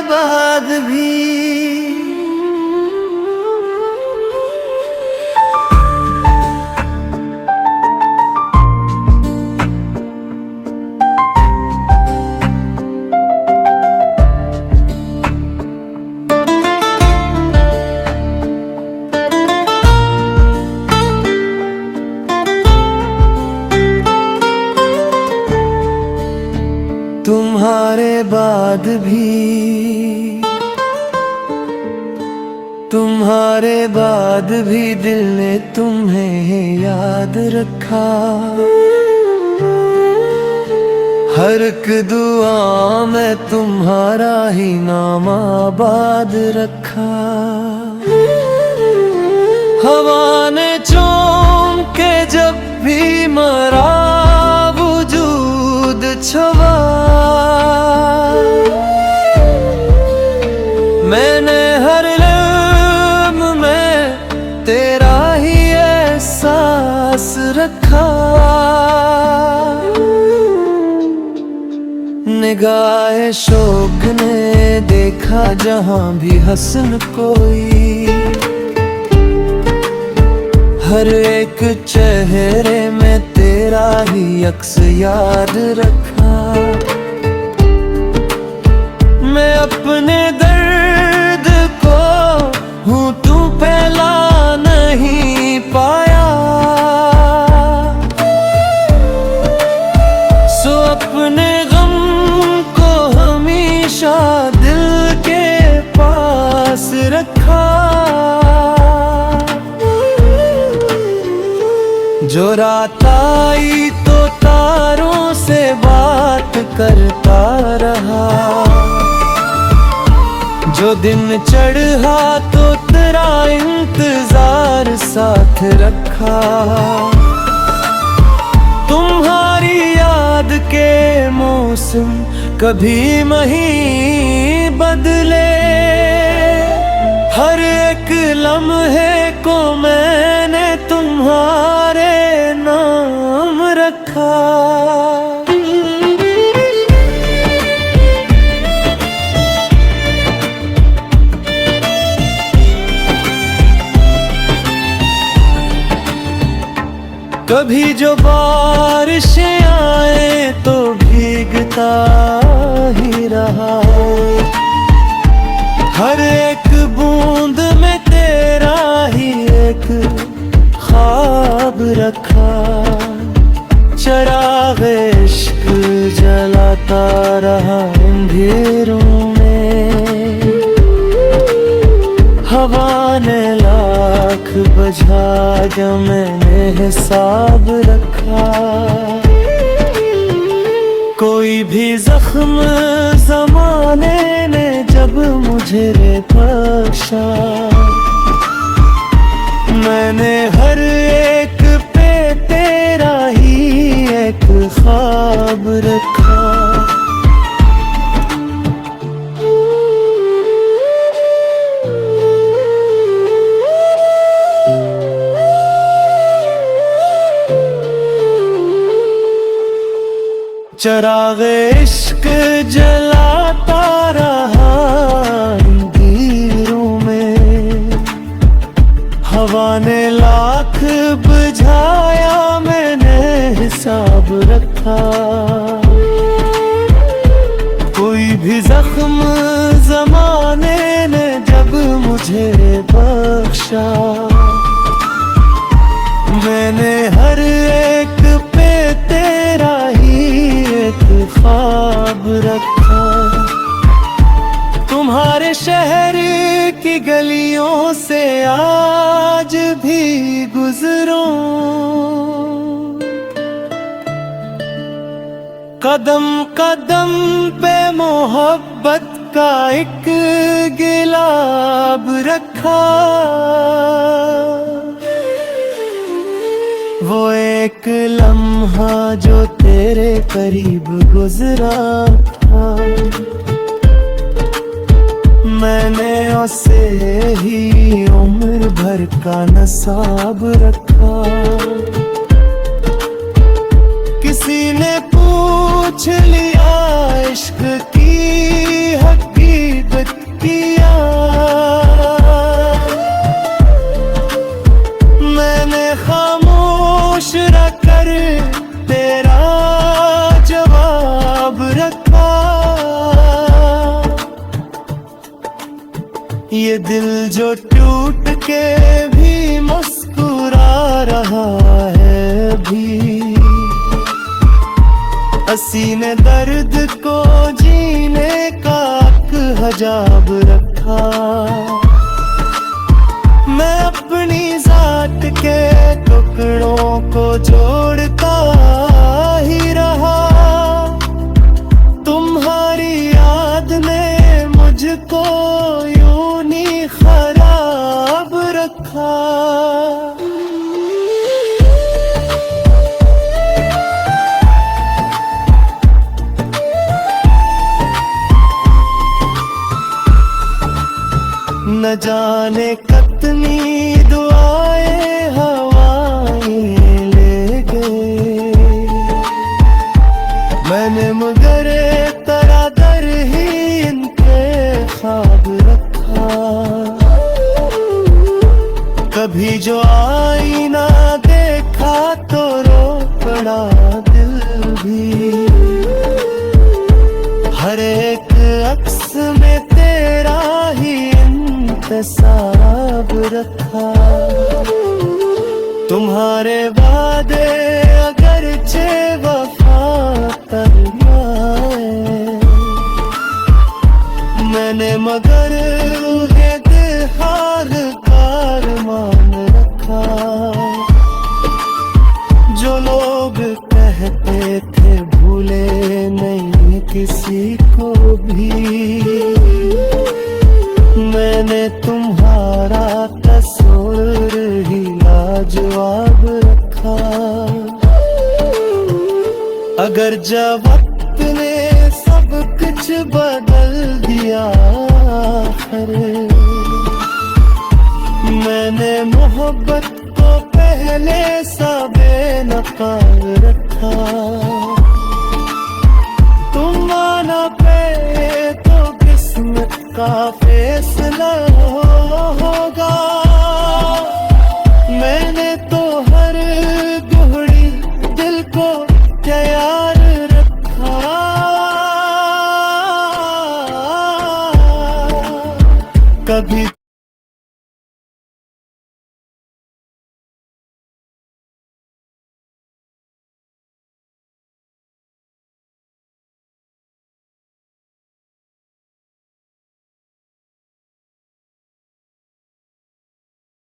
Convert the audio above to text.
बाद भी तुम्हारे बाद भी दिल ने तुम्हें याद रखा। हर एक दुआ में तुम्हारा ही नाम आबाद रखा। हवा ने चूम के जब भी मरा वजूद छवा। मैंने हर लम्हे में तेरा ही एहसास रखा। निगाहे शौक ने देखा जहां भी हसन कोई। हर एक चेहरे में तेरा ही अक्स याद रखा। मैं अपने दर्द को हूँ तू फैला नहीं पाया। सो अपने गम को हमेशा दिल के पास रखा। जो रात आई तो तारों से बात करता रहा। जो दिन चढ़ा तो तेरा इंतजार साथ रखा। तुम्हारी याद के मौसम कभी नहीं बदले। हर एक लम्हे को मैंने तुम्हारे नाम रखा। कभी जो बारिशें आए तो भीगता ही रहा। हर एक बूंद में तेरा ही एक ख्वाब रखा। चिराग इश्क जलाता रहा अंधेरों में। हवा ने लाख बजा जो मैंने हिसाब रखा। कोई भी जख्म ज़माने ने जब मुझे बख्शा। मैंने हर एक पे तेरा ही एक ख्वाब रखा। चिराग इश्क जलाता रहा अंधेरों में। हवा ने लाख बुझाया मैंने हिसाब रखा। कोई भी जख्म ज़माने ने जब मुझे बख्शा। मैंने हर एक पे तेरा ही एक ख्वाब रखा। तुम्हारे शहर की गलियों से आज भी गुजरूं। कदम कदम पे मोहब्बत का एक गिलाब रखा। वो एक लम्हा जो तेरे करीब गुजरा था। मैंने उसे ही उम्र भर का नसाब रखा। किसी ने पूछ लिया इश्क की हकीकत। पर तेरा जवाब रखा। ये दिल जो टूट के भी मुस्कुरा रहा है भी, हसीने दर्द को जीने का हजाब रखा। मैं अपनी जात के टुकड़ों को जोड़ता ही रहा, तुम्हारी याद ने मुझको यूं ही खराब रखा। न जाने कितनी दुआएं हवाएं ले गए मैंने, मगर तेरा दर ही इनके ख्वाब रखा। कभी जो आईना देखा तो रो पड़ा दिल भी, हर एक अक्स में तेरा ही इंतसाब रखा। तुम्हारे वादे अगरचे वफा करवाए मैंने, मगर उन्हें हाल कार मान रखा। जो लोग कहते थे भूले नहीं किसी को भी, मैंने तुम्हारा तस्वीर ही लाजवाब रखा। अगर जब वक्त ने सब कुछ बदल दिया है, मैंने मोहब्बत को पहले सा बेनकाब रखा। तुम आना पे तो किस्मत का फैसला